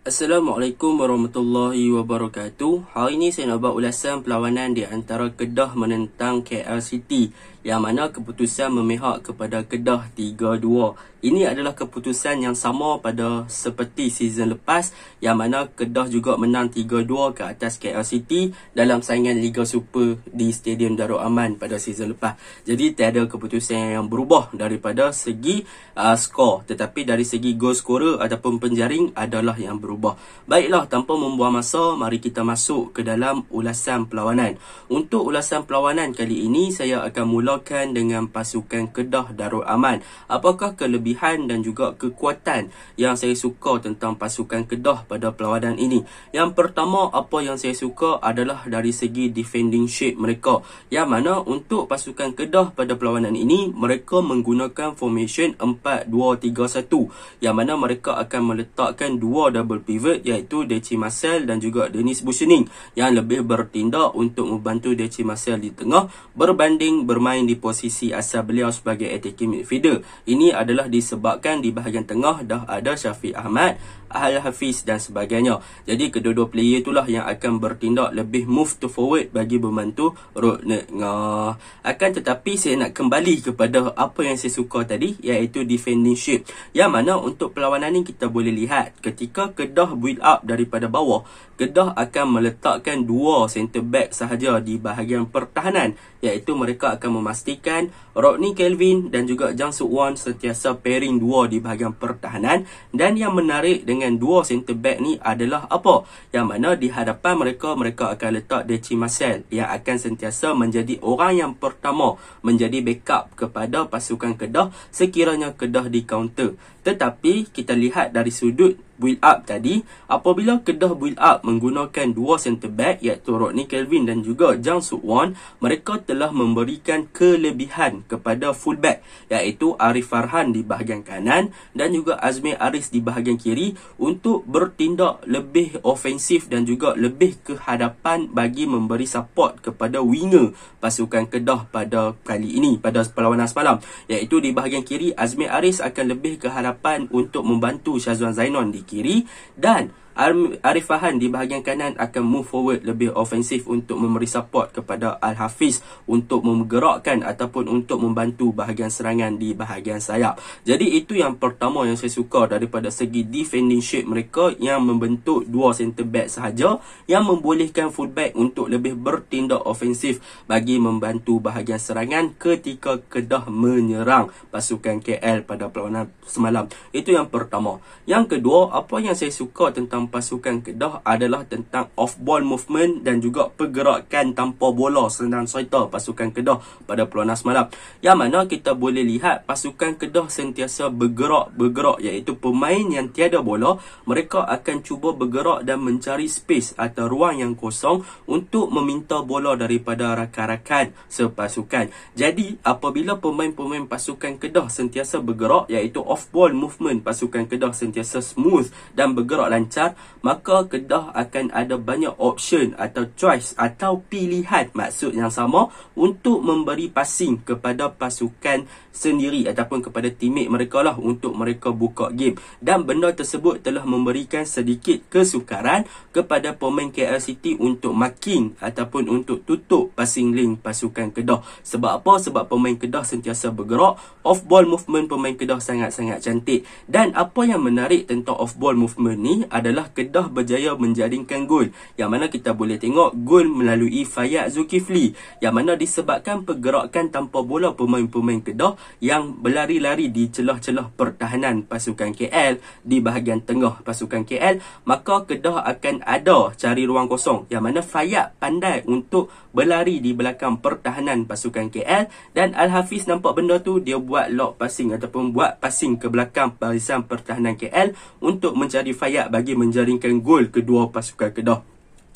Assalamualaikum warahmatullahi wabarakatuh. Hari ini saya nak buat ulasan perlawanan di antara Kedah menentang KL City, yang mana keputusan memihak kepada Kedah 3-2. Ini adalah keputusan yang sama pada seperti season lepas, yang mana Kedah juga menang 3-2 ke atas KL City dalam saingan Liga Super di Stadium Darul Aman pada season lepas. Jadi tiada keputusan yang berubah daripada segi skor, tetapi dari segi gol scorer ataupun penjaring adalah yang berubah. Baiklah, tanpa membuang masa, mari kita masuk ke dalam ulasan perlawanan. Untuk ulasan perlawanan kali ini, saya akan mulakan dengan pasukan Kedah Darul Aman. Apakah kelebihan dan juga kekuatan yang saya suka tentang pasukan Kedah pada perlawanan ini? Yang pertama, apa yang saya suka adalah dari segi defending shape mereka, yang mana untuk pasukan Kedah pada perlawanan ini, mereka menggunakan formation 4-2-3-1, yang mana mereka akan meletakkan dua double pivot, iaitu Deci Marcel dan juga Dennis Buschening, yang lebih bertindak untuk membantu Deci Marcel di tengah berbanding bermain di posisi asal beliau sebagai attacking midfielder. Ini adalah disebabkan di bahagian tengah dah ada Syafiq Ahmad, Al-Hafiz dan sebagainya. Jadi kedua-dua player itulah yang akan bertindak lebih move to forward bagi membantu Rodney Ngah. Akan tetapi saya nak kembali kepada apa yang saya suka tadi, iaitu defending shape, yang mana untuk perlawanan ni kita boleh lihat ketika Kedah build up daripada bawah, Kedah akan meletakkan dua centre back sahaja di bahagian pertahanan, iaitu mereka akan memastikan Rodney Kelvin dan juga Jang Suk Wan sentiasa pairing dua di bahagian pertahanan. Dan yang menarik dengan dua centre back ni adalah apa? Yang mana di hadapan mereka akan letak Deci Marcel, yang akan sentiasa menjadi orang yang pertama menjadi backup kepada pasukan Kedah sekiranya Kedah di counter. Tetapi kita lihat dari sudut build up tadi, apabila Kedah build up menggunakan dua centre back, iaitu Rodney Kelvin dan juga Jang Suk Wan, mereka telah memberikan kelebihan kepada fullback, iaitu Arif Farhan di bahagian kanan dan juga Azmi Aris di bahagian kiri, untuk bertindak lebih ofensif dan juga lebih ke hadapan bagi memberi support kepada winger pasukan Kedah pada kali ini, pada perlawanan semalam, iaitu di bahagian kiri Azmi Aris akan lebih ke hadapan untuk membantu Syazwan Zainon di kiri, dan Arif Farhan di bahagian kanan akan move forward lebih ofensif untuk memberi support kepada Al-Hafiz untuk menggerakkan ataupun untuk membantu bahagian serangan di bahagian sayap. Jadi itu yang pertama yang saya suka daripada segi defending shape mereka, yang membentuk dua centre back sahaja, yang membolehkan fullback untuk lebih bertindak ofensif bagi membantu bahagian serangan ketika Kedah menyerang pasukan KL pada perlawanan semalam. Itu yang pertama. Yang kedua, apa yang saya suka tentang pasukan Kedah adalah tentang off-ball movement dan juga pergerakan tanpa bola senang saita pasukan Kedah pada perlawanan semalam, yang mana kita boleh lihat pasukan Kedah sentiasa bergerak, iaitu pemain yang tiada bola, mereka akan cuba bergerak dan mencari space atau ruang yang kosong untuk meminta bola daripada rakan-rakan sepasukan. Jadi apabila pemain-pemain pasukan Kedah sentiasa bergerak, iaitu off-ball movement pasukan Kedah sentiasa smooth dan bergerak lancar, maka Kedah akan ada banyak option atau choice atau pilihan, maksud yang sama, untuk memberi passing kepada pasukan sendiri ataupun kepada teammate mereka lah, untuk mereka buka game. Dan benda tersebut telah memberikan sedikit kesukaran kepada pemain KL City untuk marking ataupun untuk tutup passing link pasukan Kedah. Sebab apa? Sebab pemain Kedah sentiasa bergerak, off-ball movement pemain Kedah sangat-sangat cantik. Dan apa yang menarik tentang off-ball movement ni adalah Kedah berjaya menjaringkan gol, yang mana kita boleh tengok gol melalui Fayyad Zulkifli, yang mana disebabkan pergerakan tanpa bola pemain-pemain Kedah yang berlari-lari di celah-celah pertahanan pasukan KL di bahagian tengah pasukan KL, maka Kedah akan ada cari ruang kosong, yang mana Fayyad pandai untuk berlari di belakang pertahanan pasukan KL, dan Al-Hafiz nampak benda tu, dia buat lock passing ataupun buat passing ke belakang barisan pertahanan KL untuk mencari Fayyad bagi menjaringkan gol kedua pasukan Kedah.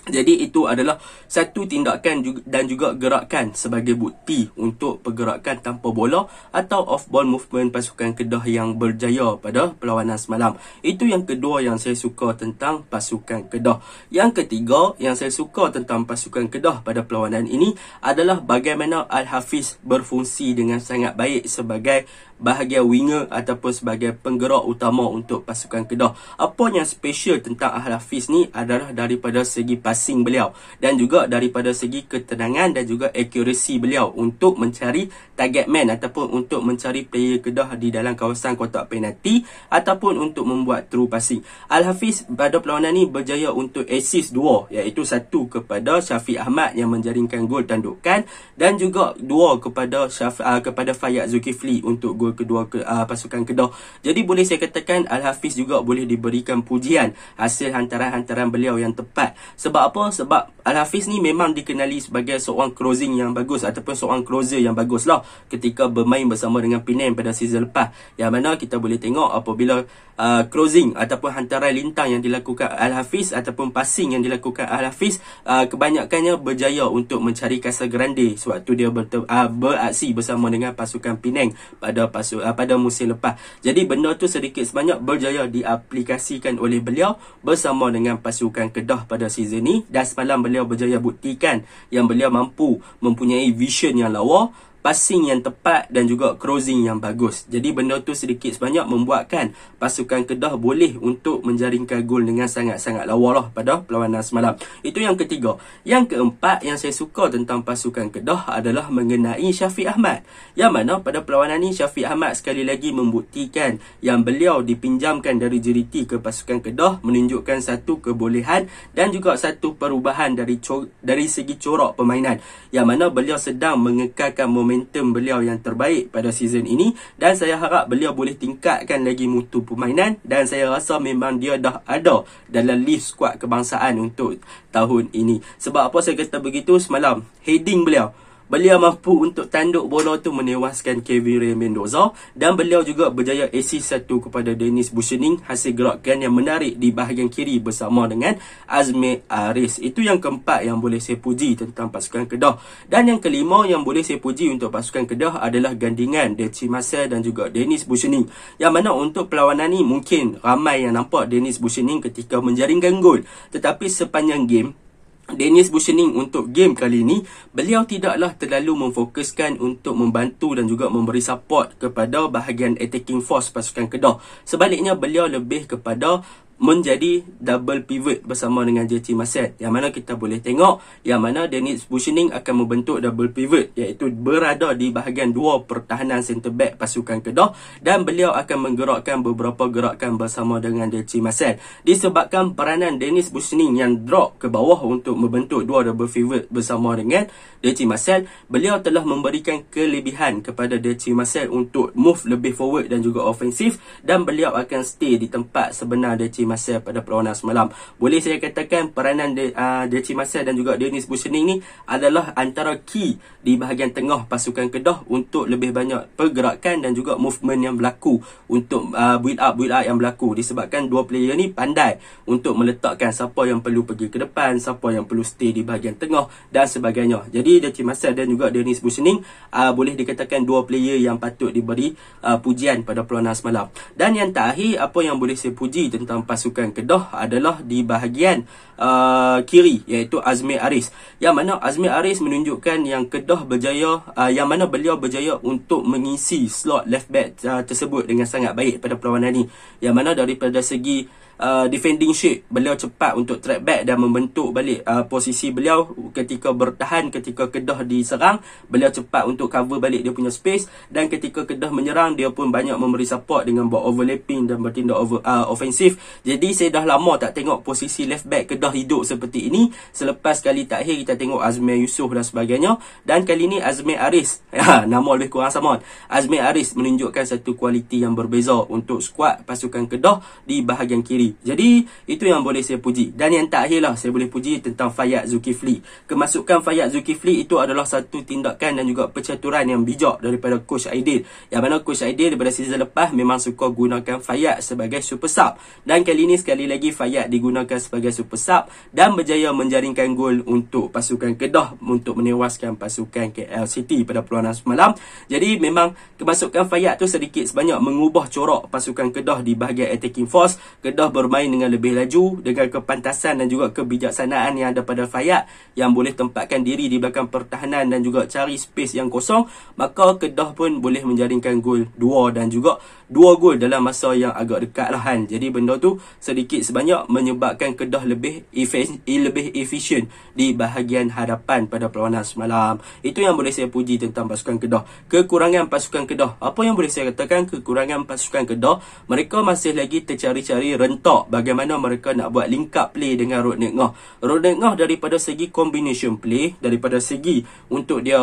Jadi itu adalah satu tindakan dan juga gerakan sebagai bukti untuk pergerakan tanpa bola atau off-ball movement pasukan Kedah yang berjaya pada perlawanan semalam. Itu yang kedua yang saya suka tentang pasukan Kedah. Yang ketiga yang saya suka tentang pasukan Kedah pada perlawanan ini adalah bagaimana Al-Hafiz berfungsi dengan sangat baik sebagai bahagian winger ataupun sebagai penggerak utama untuk pasukan Kedah. Apa yang special tentang Al-Hafiz ni adalah daripada segi passing beliau dan juga daripada segi ketenangan dan juga accuracy beliau untuk mencari target man ataupun untuk mencari player Kedah di dalam kawasan kotak penalti ataupun untuk membuat true passing. Al-Hafiz pada perlawanan ni berjaya untuk assist 2, iaitu 1 kepada Syafiq Ahmad yang menjaringkan gol tandukan dan juga 2 kepada Fayyad Zulkifli untuk gol kedua pasukan Kedah. Jadi boleh saya katakan Al-Hafiz juga boleh diberikan pujian hasil hantaran-hantaran beliau yang tepat. Sebab apa? Sebab Al-Hafiz ni memang dikenali sebagai seorang closing yang bagus ataupun seorang closer yang bagus lah ketika bermain bersama dengan Penang pada season lepas, yang mana kita boleh tengok apabila closing ataupun hantaran lintang yang dilakukan Al-Hafiz ataupun passing yang dilakukan Al-Hafiz kebanyakannya berjaya untuk mencari Casa Grande sewaktu dia beraksi bersama dengan pasukan Penang pada musim lepas. Jadi benda tu sedikit sebanyak berjaya diaplikasikan oleh beliau bersama dengan pasukan Kedah pada season ni, dan semalam beliau berjaya buktikan yang beliau mampu mempunyai vision yang lawa, passing yang tepat dan juga crossing yang bagus. Jadi benda tu sedikit sebanyak membuatkan pasukan Kedah boleh untuk menjaringkan gol dengan sangat-sangat lawa lah pada perlawanan semalam. Itu yang ketiga. Yang keempat yang saya suka tentang pasukan Kedah adalah mengenai Syafiq Ahmad, yang mana pada perlawanan ni Syafiq Ahmad sekali lagi membuktikan yang beliau dipinjamkan dari JDT ke pasukan Kedah menunjukkan satu kebolehan dan juga satu perubahan dari segi corak permainan, yang mana beliau sedang mengekalkan momentum beliau yang terbaik pada season ini, dan saya harap beliau boleh tingkatkan lagi mutu permainan, dan saya rasa memang dia dah ada dalam list skuad kebangsaan untuk tahun ini. Sebab apa saya kata begitu? Semalam heading beliau mampu untuk tanduk bola tu menewaskan Kevin Ray Mendoza, dan beliau juga berjaya assist 1 kepada Dennis Buschening, hasil gerakan yang menarik di bahagian kiri bersama dengan Azmi Aris. Itu yang keempat yang boleh saya puji tentang pasukan Kedah. Dan yang kelima yang boleh saya puji untuk pasukan Kedah adalah gandingan Deci Marcel dan juga Dennis Buschening, yang mana untuk perlawanan ni mungkin ramai yang nampak Dennis Buschening ketika menjaringkan gol, tetapi sepanjang game Dennis Buschening untuk game kali ini beliau tidaklah terlalu memfokuskan untuk membantu dan juga memberi support kepada bahagian attacking force pasukan Kedah. Sebaliknya beliau lebih kepada menjadi double pivot bersama dengan JT Marcel, yang mana kita boleh tengok yang mana Dennis Buschening akan membentuk double pivot, iaitu berada di bahagian 2 pertahanan center back pasukan Kedah, dan beliau akan menggerakkan beberapa gerakan bersama dengan JT Marcel. Disebabkan peranan Dennis Buschening yang drop ke bawah untuk membentuk 2 double pivot bersama dengan JT Marcel, beliau telah memberikan kelebihan kepada JT Marcel untuk move lebih forward dan juga ofensif, dan beliau akan stay di tempat sebenar JT Marcel pada perlawanan semalam. Boleh saya katakan peranan Deci Marcel dan juga Dennis Buschening ni adalah antara key di bahagian tengah pasukan Kedah untuk lebih banyak pergerakan dan juga movement yang berlaku untuk build up yang berlaku, disebabkan dua player ni pandai untuk meletakkan siapa yang perlu pergi ke depan, siapa yang perlu stay di bahagian tengah dan sebagainya. Jadi Deci Marcel dan juga Dennis Buschening boleh dikatakan dua player yang patut diberi pujian pada perlawanan semalam. Dan yang terakhir, apa yang boleh saya puji tentang pasukan Kedah adalah di bahagian kiri, iaitu Azmi Aris, yang mana Azmi Aris menunjukkan yang Kedah berjaya, yang mana beliau berjaya untuk mengisi slot left back tersebut dengan sangat baik pada perlawanan ini, yang mana daripada segi defending shape beliau cepat untuk track back dan membentuk balik posisi beliau ketika bertahan. Ketika Kedah diserang, beliau cepat untuk cover balik dia punya space, dan ketika Kedah menyerang, dia pun banyak memberi support dengan buat overlapping dan bertindak ofensif. Jadi saya dah lama tak tengok posisi left back Kedah hidup seperti ini. Selepas kali terakhir kita tengok Azmi Yusof dan sebagainya, dan kali ni Azmi Aris nama lebih kurang sama. Azmi Aris menunjukkan satu kualiti yang berbeza untuk skuad pasukan Kedah di bahagian kiri. Jadi itu yang boleh saya puji. Dan yang terakhirlah saya boleh puji tentang Fayyad Zulkifli. Kemasukan Fayyad Zulkifli itu adalah satu tindakan dan juga percaturan yang bijak daripada Coach Aidil, yang mana Coach Aidil daripada season lepas memang suka gunakan Fayyad sebagai super sub, dan kali ini sekali lagi Fayyad digunakan sebagai super sub dan berjaya menjaringkan gol untuk pasukan Kedah untuk menewaskan pasukan KL City pada perlawanan semalam. Jadi memang kemasukan Fayyad tu sedikit sebanyak mengubah corak pasukan Kedah di bahagian attacking force. Kedah bermain dengan lebih laju dengan kepantasan dan juga kebijaksanaan yang ada pada Fayad yang boleh tempatkan diri di belakang pertahanan dan juga cari space yang kosong, maka Kedah pun boleh menjaringkan gol 2 dan juga 2 gol dalam masa yang agak dekat lah kan. Jadi benda tu sedikit sebanyak menyebabkan Kedah lebih efisien di bahagian hadapan pada perlawanan semalam. Itu yang boleh saya puji tentang pasukan Kedah. Kekurangan pasukan Kedah, apa yang boleh saya katakan kekurangan pasukan Kedah, mereka masih lagi tercari-cari rentak bagaimana mereka nak buat link up play dengan Rodney Ngah. Rodney Ngah daripada segi combination play, daripada segi untuk dia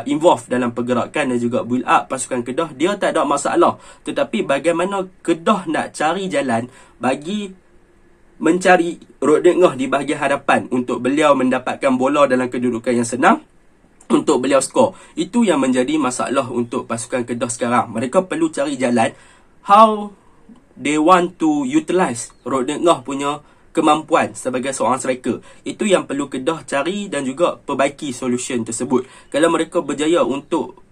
involve dalam pergerakan dan juga build up pasukan Kedah, dia tak ada masalah. Tetapi bagaimana Kedah nak cari jalan bagi mencari Rodney Ngah di bahagian hadapan untuk beliau mendapatkan bola dalam kedudukan yang senang untuk beliau skor. Itu yang menjadi masalah untuk pasukan Kedah sekarang. Mereka perlu cari jalan how they want to utilize Rodney Ngah punya kemampuan sebagai seorang striker. Itu yang perlu Kedah cari dan juga perbaiki solution tersebut. Kalau mereka berjaya untuk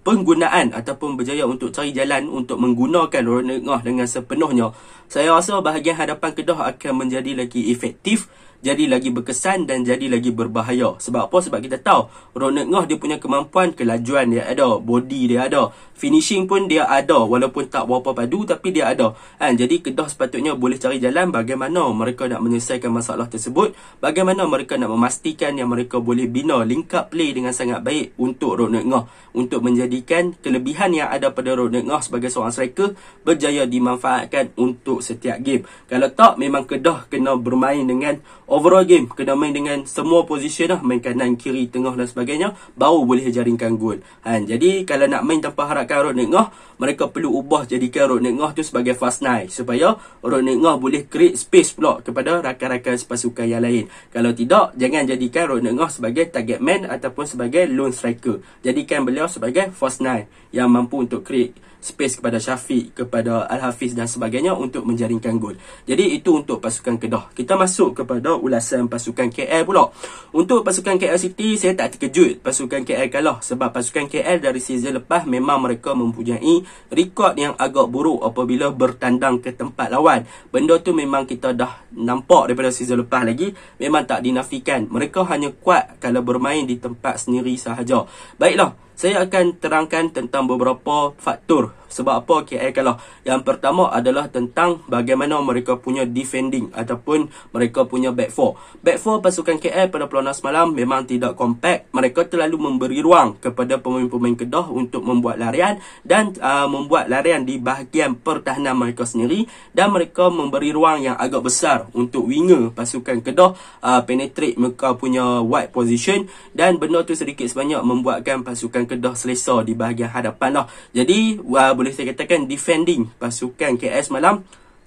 penggunaan ataupun berjaya untuk cari jalan untuk menggunakan Rodney Ngah dengan sepenuhnya, saya rasa bahagian hadapan Kedah akan menjadi lagi efektif, jadi lagi berkesan dan jadi lagi berbahaya. Sebab apa? Sebab kita tahu Rodney Ngah dia punya kemampuan, kelajuan dia ada, body dia ada, finishing pun dia ada, walaupun tak berapa padu tapi dia ada. Jadi Kedah sepatutnya boleh cari jalan bagaimana mereka nak menyelesaikan masalah tersebut, bagaimana mereka nak memastikan yang mereka boleh bina link up play dengan sangat baik untuk Rodney Ngah, untuk menjadikan kelebihan yang ada pada Rodney Ngah sebagai seorang striker berjaya dimanfaatkan untuk setiap game. Kalau tak, memang Kedah kena bermain dengan overall game, kena main dengan semua position lah, main kanan, kiri, tengah dan sebagainya, baru boleh jaringkan gol. Jadi kalau nak main tanpa harapkan Rodney Ngah, mereka perlu ubah jadikan Rodney Ngah tu sebagai fast nine, supaya Rodney Ngah boleh create space pula kepada rakan-rakan sepasukan yang lain. Kalau tidak, jangan jadikan Rodney Ngah sebagai target man ataupun sebagai lone striker. Jadikan beliau sebagai fast nine yang mampu untuk create space kepada Syafiq, kepada Al-Hafiz dan sebagainya untuk menjaringkan gol. Jadi itu untuk pasukan Kedah. Kita masuk kepada ulasan pasukan KL pula. Untuk pasukan KL City, saya tak terkejut pasukan KL kalah, sebab pasukan KL dari season lepas memang mereka mempunyai rekod yang agak buruk apabila bertandang ke tempat lawan. Benda tu memang kita dah nampak daripada season lepas lagi, memang tak dinafikan. Mereka hanya kuat kalau bermain di tempat sendiri sahaja. Baiklah, saya akan terangkan tentang beberapa faktor sebab apa KL kalah. Yang pertama adalah tentang bagaimana mereka punya defending ataupun mereka punya back four. Back four pasukan KL pada perlawanan semalam memang tidak compact. Mereka terlalu memberi ruang kepada pemain-pemain Kedah untuk membuat larian dan membuat larian di bahagian pertahanan mereka sendiri, dan mereka memberi ruang yang agak besar untuk winger pasukan Kedah penetrate mereka punya wide position, dan benda tu sedikit sebanyak membuatkan pasukan Kedah selesa di bahagian hadapan lah. Jadi boleh saya katakan defending pasukan KL semalam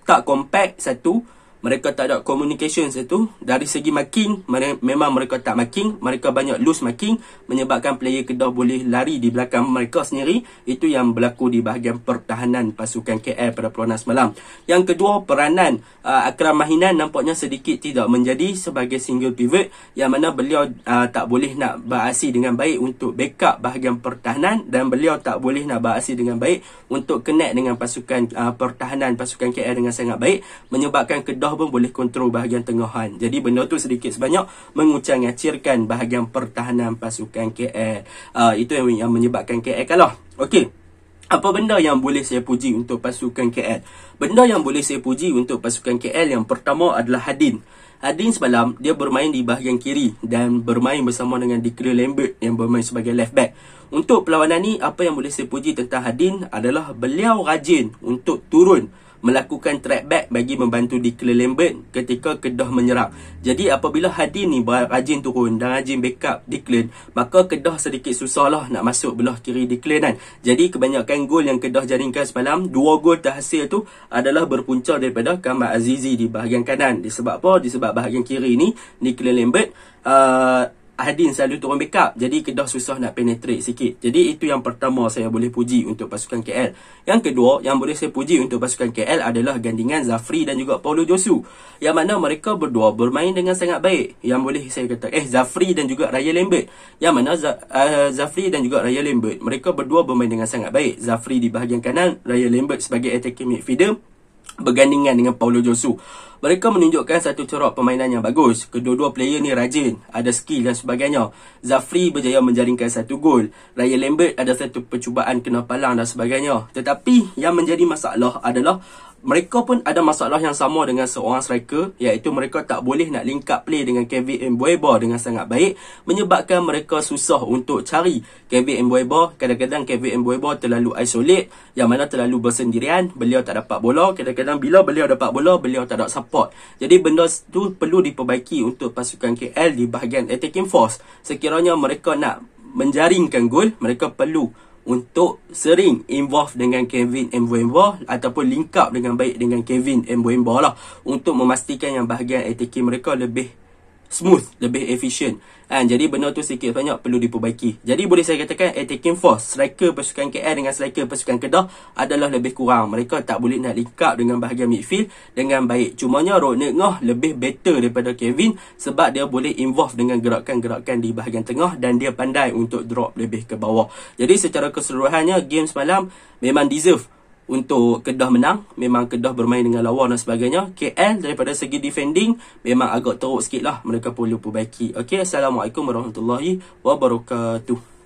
tak compact. Satu, mereka tak ada communication. Satu, dari segi marking, memang mereka tak marking, mereka banyak loose marking, menyebabkan player Kedah boleh lari di belakang mereka sendiri. Itu yang berlaku di bahagian pertahanan pasukan KL pada perlawanan semalam. Yang kedua, peranan Akram Mahinan nampaknya sedikit tidak menjadi sebagai single pivot, yang mana beliau tak boleh nak beraksi dengan baik untuk backup bahagian pertahanan, dan beliau tak boleh nak beraksi dengan baik untuk connect dengan pasukan pertahanan pasukan KL dengan sangat baik, menyebabkan Kedah pun boleh kontrol bahagian tengahan. Jadi benda tu sedikit sebanyak mengucang-ngacirkan bahagian pertahanan pasukan KL. Itu yang menyebabkan KL kalah. Okey, apa benda yang boleh saya puji untuk pasukan KL? Benda yang boleh saya puji untuk pasukan KL, yang pertama adalah Hadin. Hadin semalam dia bermain di bahagian kiri dan bermain bersama dengan Declan Lambert yang bermain sebagai left back. Untuk perlawanan ni, apa yang boleh saya puji tentang Hadin adalah beliau rajin untuk turun melakukan track back bagi membantu Declan Lambert ketika Kedah menyerang. Jadi apabila Hadin ni rajin turun dan rajin backup Declan, maka Kedah sedikit susahlah nak masuk belah kiri Declan kan. Jadi kebanyakan gol yang Kedah jaringkan semalam, 2 gol terhasil tu adalah berpunca daripada Kamal Azizi di bahagian kanan. Disebab apa? Disebab bahagian kiri ni Declan Lambert Hadin selalu turun backup, jadi Kedah susah nak penetrate sikit. Jadi itu yang pertama saya boleh puji untuk pasukan KL. Yang kedua yang boleh saya puji untuk pasukan KL adalah gandingan Zafri dan juga Paulo Josu, yang mana mereka berdua bermain dengan sangat baik. Yang boleh saya kata Zafri dan juga Ryan Lambert, yang mana Zafri dan juga Ryan Lambert, mereka berdua bermain dengan sangat baik. Zafri di bahagian kanan, Ryan Lambert sebagai attacking midfielder, bergandingan dengan Paulo Josu. Mereka menunjukkan satu corak permainan yang bagus. Kedua-dua player ni rajin, ada skill dan sebagainya. Zafri berjaya menjaringkan satu gol. Ryan Lambert ada satu percubaan kena palang dan sebagainya. Tetapi yang menjadi masalah adalah mereka pun ada masalah yang sama dengan seorang striker, iaitu mereka tak boleh nak link up play dengan Kevin Mbueba dengan sangat baik, menyebabkan mereka susah untuk cari Kevin Mbueba. Kadang-kadang Kevin Mbueba terlalu isolate, yang mana terlalu bersendirian, beliau tak dapat bola. Kadang-kadang bila beliau dapat bola, beliau tak ada support. Jadi benda tu perlu diperbaiki untuk pasukan KL di bahagian attacking force. Sekiranya mereka nak menjaringkan gol, mereka perlu untuk sering involve dengan Kevin Mbueba ataupun link up dengan baik dengan Kevin Mbueba lah, untuk memastikan yang bahagian attacking mereka lebih smooth, lebih efisien. Jadi benda tu sikit banyak perlu diperbaiki. Jadi boleh saya katakan attacking force striker pasukan KL dengan striker pasukan Kedah adalah lebih kurang. Mereka tak boleh nak link up dengan bahagian midfield dengan baik. Cumanya Rodney Ngoh lebih better daripada Kevin, sebab dia boleh involve dengan gerakan-gerakan di bahagian tengah dan dia pandai untuk drop lebih ke bawah. Jadi secara keseluruhannya game semalam memang deserve untuk Kedah menang. Memang Kedah bermain dengan lawa dan sebagainya. KL daripada segi defending memang agak teruk sikit lah, mereka perlu perbaiki. Okey, Assalamualaikum warahmatullahi wabarakatuh.